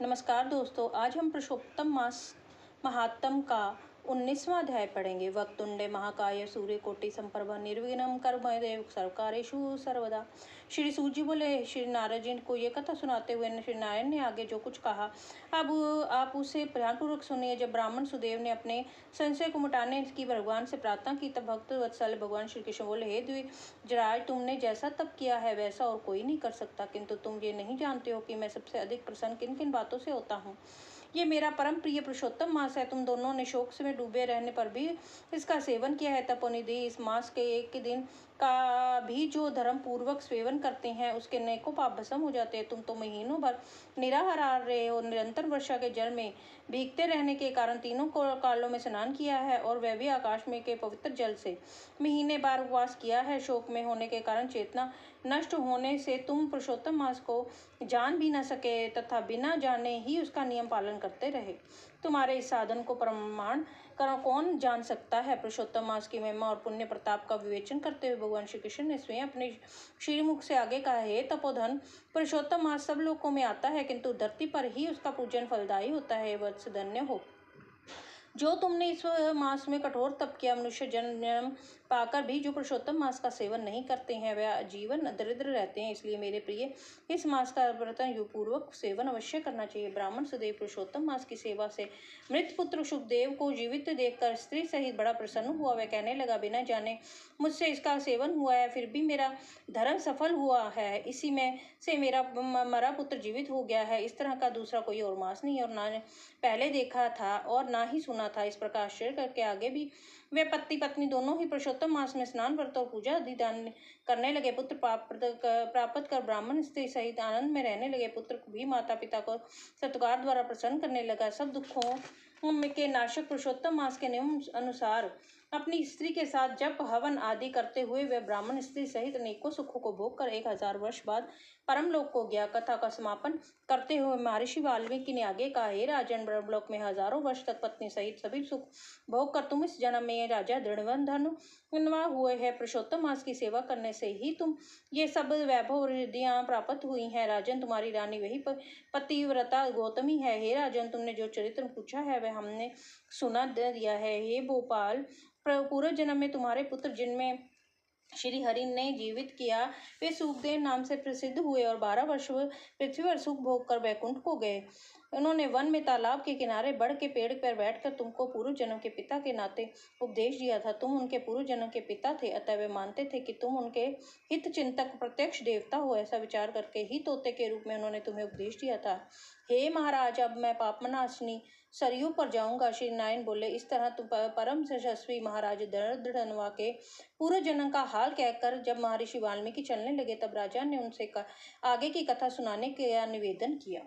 नमस्कार दोस्तों, आज हम पुरुषोत्तम मास महात्म का 19वां अध्याय पढ़ेंगे। वक्रतुंडे महाकाय सूर्यकोटि समप्रभ निर्विघ्नं कर्मदेव सर्वकारेषु सर्वदा। श्री सूत जी बोले, श्री नारद जी को ये कथा सुनाते हुए श्री नारायण ने आगे जो कुछ कहा अब आप उसे ध्यानपूर्वक सुनिए। जब ब्राह्मण सुदेव ने अपने संशय को मिटाने की भगवान से प्रार्थना की तब भक्त वत्सल भगवान श्री कृष्ण बोले, हे द्विजराज, तुमने जैसा तप किया है वैसा और कोई नहीं कर सकता, किंतु तुम ये नहीं जानते हो कि मैं सबसे अधिक प्रसन्न किन किन बातों से होता हूँ। ये मेरा परम प्रिय पुरुषोत्तम मास है। तुम दोनों ने शोक में डूबे रहने पर भी इसका सेवन किया है। तपोनिधि इस मास के एक दिन का भी जो धर्म पूर्वक सेवन करते हैं उसके नेकों पाप भस्म हो जाते हैं। तुम तो महीनों भर निराहार रहे हो। निरंतर वर्षा के जल में भीगते रहने के कारण तीनों कालों में स्नान किया है और वह भी आकाश में के पवित्र जल से। महीने बार उपवास किया है। शोक में होने के कारण चेतना नष्ट होने से तुम पुरुषोत्तम मास को जान भी न सके तथा बिना जाने ही उसका नियम पालन करते रहे। तुम्हारे इस साधन को प्रमाण कौन जान सकता है। पुरुषोत्तम मास की महिमा और पुण्य प्रताप का विवेचन करते हुए भगवान श्री कृष्ण ने स्वयं अपने श्रीमुख से आगे कहा, हे तपोधन, पुरुषोत्तम मास सब लोकों में आता है किंतु धरती पर ही उसका पूजन फलदायी होता है। वत्स, धन्य हो जो तुमने इस मास में कठोर तप किया। मनुष्य जन्म पाकर भी जो पुरुषोत्तम मास का सेवन नहीं करते हैं वह जीवन दरिद्र रहते हैं। इसलिए मेरे प्रिय, इस मास का व्रतन पूर्वक सेवन अवश्य करना चाहिए। ब्राह्मण सुदेव पुरुषोत्तम मास की सेवा से मृत पुत्र सुखदेव को जीवित देखकर स्त्री सहित बड़ा प्रसन्न हुआ। वह कहने लगा, बिना जाने मुझसे इसका सेवन हुआ है, फिर भी मेरा धर्म सफल हुआ है। इसी में से मेरा मरा पुत्र जीवित हो गया है। इस तरह का दूसरा कोई और मास नहीं और ना पहले देखा था और ना ही सुना था। इस प्रकार आश्चर्य करके आगे भी वे पति पत्नी दोनों ही पुरुषोत्तम मास में स्नान व्रत और पूजा आदि दान करने लगे। पुत्र प्राप्त कर ब्राह्मण स्त्री सहित आनंद में रहने लगे। पुत्र भी माता पिता को सत्कार द्वारा प्रसन्न करने लगा। सब दुखों के नाशक पुरुषोत्तम मास के नियम अनुसार अपनी स्त्री के साथ जप हवन आदि करते हुए वे ब्राह्मण स्त्री सहित अनेकों सुखों को भोग कर 1000 वर्ष बाद परमलोक को गया। कथा का समापन करते हुए महर्षि वाल्मीकि ने आगे कहा, हे राजन, ब्रह्मलोक में हजारों वर्ष तक पत्नी सहित सभी सुख भोग कर तुम इस जन्म में राजा दृढ़ हुए हैं। पुरुषोत्तम मास की सेवा करने से ही तुम ये सब वैभव और रिद्धियां प्राप्त हुई हैं। राजन, तुम्हारी रानी वही पतिव्रता गौतमी है। हे राजन, तुमने जो चरित्र पूछा है वह हमने सुना दिया है। हे भोपाल, पूर्व जन्म में तुम्हारे पुत्र जिनमें श्री हरि ने जीवित किया वे सुखदेव नाम से प्रसिद्ध हुए और 12 वर्ष पृथ्वी पर सुख भोग कर वैकुंठ को गए। उन्होंने वन में तालाब के किनारे बड़ के पेड़ पर बैठकर तुमको पूर्व जन्म के पिता के नाते उपदेश दिया था। तुम उनके पूर्व जन्म के पिता थे, अतः वे मानते थे कि तुम उनके हित चिंतक प्रत्यक्ष देवता हो। ऐसा विचार करके ही तोते के रूप में उन्होंने तुम्हें उपदेश दिया था। हे महाराज, अब मैं पापनाशिनी सरयू पर जाऊंगा। श्री नारायण बोले, इस तरह तुम परम यशस्वी महाराज दृढ़ के पूर्व जन्म का हाल कहकर जब महर्षि वाल्मीकि चलने लगे तब राजा ने उनसे आगे की कथा सुनाने का निवेदन किया।